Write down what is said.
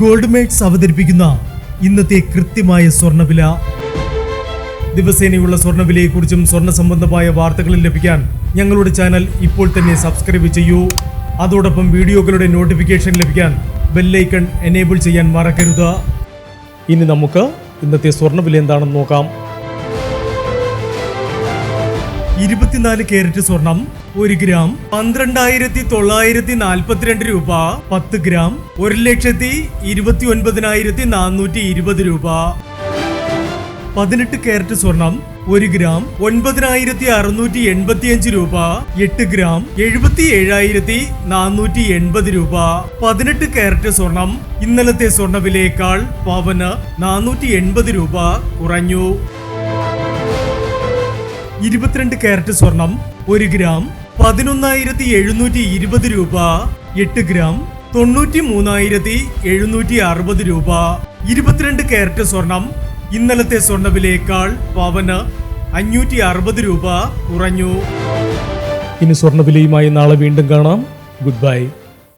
Gold makes അവതരിപ്പിക്കുന്ന ഇന്നത്തെ കൃത്യമായ സ്വർണ്ണവില. ദിവസേനയുള്ള സ്വർണ്ണവിലയെക്കുറിച്ചും സ്വർണ്ണ സംബന്ധമായ വാർത്തകളും ലഭിക്കാൻ ഞങ്ങളുടെ ചാനൽ ഇപ്പോൾ തന്നെ സബ്സ്ക്രൈബ് ചെയ്യൂ. അതോടൊപ്പം വീഡിയോകളുടെ നോട്ടിഫിക്കേഷൻ ലഭിക്കാൻ ബെല്ലൈക്കൺ എനേബിൾ ചെയ്യാൻ മറക്കരുത്. ഇനി നമുക്ക് ഇന്നത്തെ സ്വർണ്ണവില എന്താണെന്ന് നോക്കാം. 24 കാരറ്റ് സ്വർണം 1 ഗ്രാം 12,942 രൂപ. 10 ഗ്രാം 1,29,420 രൂപ. 18 കാരറ്റ് സ്വർണം 1 ഗ്രാം 9,685 രൂപ. 8 ഗ്രാം 77,480 രൂപ. 18 കാരറ്റ് സ്വർണം ഇന്നലത്തെ സ്വർണ്ണവിലയേക്കാൾ പവന് 480 രൂപ കുറഞ്ഞു. 22 കാരറ്റ് സ്വർണം 1 ഗ്രാം 11,720 രൂപ. 8 ഗ്രാം 93,760 രൂപ. 22 കാരറ്റ് സ്വർണം ഇന്നലത്തെ സ്വർണ്ണവിലയേക്കാൾ പവന് 560 രൂപ കുറഞ്ഞു. ഇനി സ്വർണ്ണവിലയുമായി നാളെ വീണ്ടും കാണാം. Good bye.